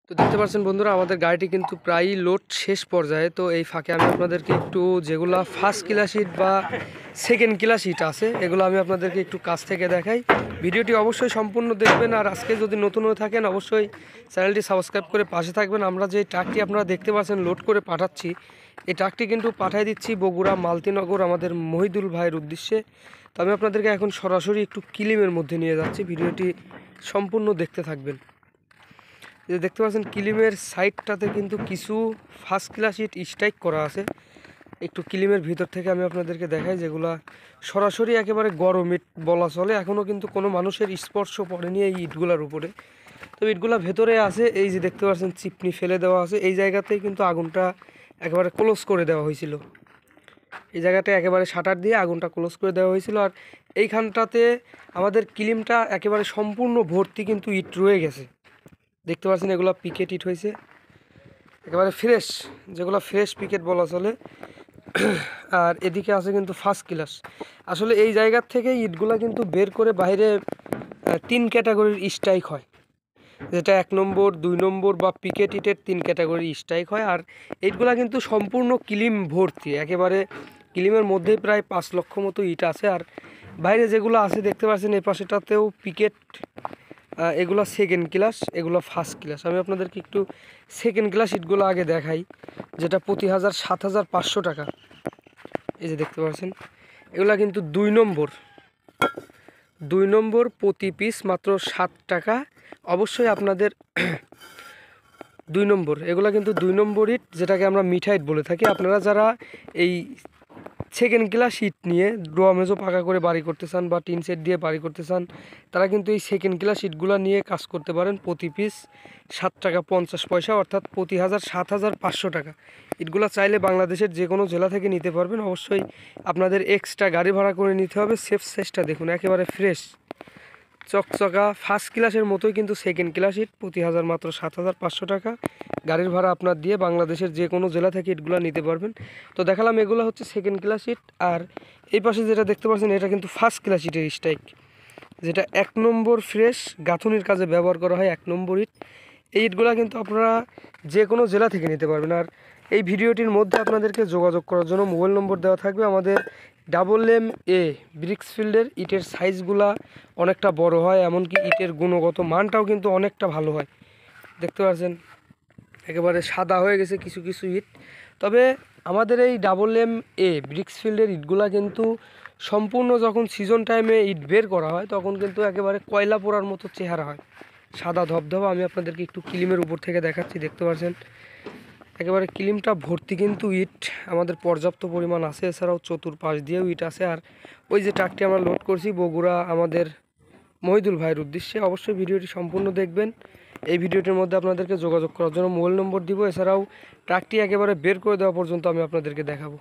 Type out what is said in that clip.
তো দেখতে পাচ্ছেন বন্ধুরা, আমাদের গাড়িটি কিন্তু প্রায়ই লোড শেষ পর্যায়ে। তো এই ফাঁকে আমি আপনাদেরকে একটু যেগুলা ফার্স্ট ক্লাস ইট বা সেকেন্ড ক্লাস ইট আছে এগুলো আমি আপনাদেরকে একটু কাছ থেকে দেখাই। ভিডিওটি অবশ্যই সম্পূর্ণ দেখবেন, আর আজকে যদি নতুন হয়ে থাকেন অবশ্যই চ্যানেলটি সাবস্ক্রাইব করে পাশে থাকবেন। আমরা যে ট্রাকটি আপনারা দেখতে পাচ্ছেন লোড করে পাঠাচ্ছি, এই ট্রাকটি কিন্তু পাঠিয়ে দিচ্ছি বগুড়া মালতীনগর আমাদের মহিদুল ভাইয়ের উদ্দেশ্যে। তো আমি আপনাদেরকে এখন সরাসরি একটু কিলিমের মধ্যে নিয়ে যাচ্ছি, ভিডিওটি সম্পূর্ণ দেখতে থাকবেন। যে দেখতে পাচ্ছেন কিলিমের সাইডটাতে কিন্তু কিছু ফার্স্ট ক্লাস ইট স্ট্রাইক করা আছে। একটু কিলিমের ভিতর থেকে আমি আপনাদেরকে দেখাই, যেগুলা সরাসরি একেবারে গরম ইট বলা চলে। এখনও কিন্তু কোনো মানুষের স্পর্শ পড়েনি এই ইটগুলার উপরে। তো ইটগুলা ভেতরে আছে, এই যে দেখতে পাচ্ছেন চিপনি ফেলে দেওয়া আছে। এই জায়গাতেই কিন্তু আগুনটা একেবারে ক্লোজ করে দেওয়া হয়েছিল। এই জায়গাটা একেবারে শাটার দিয়ে আগুনটা ক্লোজ করে দেওয়া হয়েছিল। আর এইখানটাতে আমাদের কিলিমটা একেবারে সম্পূর্ণ ভর্তি কিন্তু ইট রয়ে গেছে। দেখতে পাচ্ছেন এগুলো পিকেট ইট হয়েছে, একেবারে ফ্রেশ, যেগুলো ফ্রেশ পিকেট বলা চলে। আর এদিকে আছে কিন্তু ফার্স্ট ক্লাস। আসলে এই জায়গার থেকে ইটগুলা কিন্তু বের করে বাইরে 3 ক্যাটাগরির স্ট্রাইক হয়, যেটা 1 নম্বর 2 নম্বর বা পিকেট ইটের 3 ক্যাটাগরির স্ট্রাইক হয়। আর ইটগুলা কিন্তু সম্পূর্ণ কিলিম ভর্তি, একেবারে কিলিমের মধ্যেই প্রায় 5 লক্ষ মতো ইট আছে। আর বাইরে যেগুলো আছে দেখতে পাচ্ছেন এই পাশেটাতেও পিকেট, এগুলো সেকেন্ড ক্লাস, এগুলো ফার্স্ট ক্লাস। আমি আপনাদেরকে একটু সেকেন্ড ক্লাস ইটগুলো আগে দেখাই, যেটা প্রতি 7,500 টাকা। এই যে দেখতে পাচ্ছেন এগুলো কিন্তু 2 নম্বর প্রতি পিস মাত্র 7 টাকা। অবশ্যই আপনাদের 2 নম্বর, এগুলো কিন্তু 2 নম্বর ইট, যেটাকে আমরা মিঠা ইট বলে থাকি। আপনারা যারা এই সেকেন্ড ক্লাস ইট নিয়ে ড্রমেজও পাকা করে বাড়ি করতে চান বা টিন সেট দিয়ে বাড়ি করতে চান, তারা কিন্তু এই সেকেন্ড ক্লাস ইটগুলো নিয়ে কাজ করতে পারেন। প্রতি পিস 7 টাকা 50 পয়সা, অর্থাৎ প্রতি 7,500 টাকা। ইটগুলো চাইলে বাংলাদেশের যে কোনো জেলা থেকে নিতে পারবেন। অবশ্যই আপনাদের এক্সট্রা গাড়ি ভাড়া করে নিতে হবে। সেফ সেসটা দেখুন, একেবারে ফ্রেশ চকচকা ফার্স্ট ক্লাসের মতোই কিন্তু সেকেন্ড ক্লাস ইট, প্রতি মাত্র 7,500 টাকা। গাড়ির ভাড়া আপনার দিয়ে বাংলাদেশের যে কোনো জেলা থেকে ইটগুলো নিতে পারবেন। তো দেখালাম এগুলো হচ্ছে সেকেন্ড ক্লাস ইট। আর এই পাশে যেটা দেখতে পাচ্ছেন এটা কিন্তু ফার্স্ট ক্লাস ইটের স্ট্রাইক, যেটা 1 নম্বর ফ্রেশ গাঁথুনির কাজে ব্যবহার করা হয় 1 নম্বর ইট। এই ইটগুলো কিন্তু আপনারা যে কোনো জেলা থেকে নিতে পারবেন। আর এই ভিডিওটির মধ্যে আপনাদেরকে যোগাযোগ করার জন্য মোবাইল নম্বর দেওয়া থাকবে। আমাদের MA ব্রিক্সফিল্ডের ইটের সাইজগুলা অনেকটা বড় হয়, এমনকি ইটের গুণগত মানটাও কিন্তু অনেকটা ভালো হয়। দেখতে পাচ্ছেন একেবারে সাদা হয়ে গেছে কিছু কিছু ইট। তবে আমাদের এই MA ব্রিক্সফিল্ডের ইটগুলা কিন্তু সম্পূর্ণ যখন সিজন টাইমে ইট বের করা হয় তখন কিন্তু একেবারে কয়লা পোড়ার মতো চেহারা হয়, সাদা ধবধবা। আমি আপনাদেরকে একটু কিলিমের উপর থেকে দেখাচ্ছি, দেখতে পাচ্ছেন একেবারে কিলিমটা ভর্তি কিন্তু ইট আমাদের পর্যাপ্ত পরিমাণ আছে। এছাড়াও চতুর্পাশ দিয়েও ইট আছে। আর ওই যে ট্রাকটি আমরা লোড করছি বগুড়া আমাদের মহিদুল ভাইয়ের উদ্দেশ্যে। অবশ্যই ভিডিওটি সম্পূর্ণ দেখবেন। এই ভিডিওটির মধ্যে আপনাদেরকে যোগাযোগ করার জন্য মোবাইল নম্বর দিব। এছাড়াও ট্রাকটি একেবারে বের করে দেওয়া পর্যন্ত আমি আপনাদেরকে দেখাবো।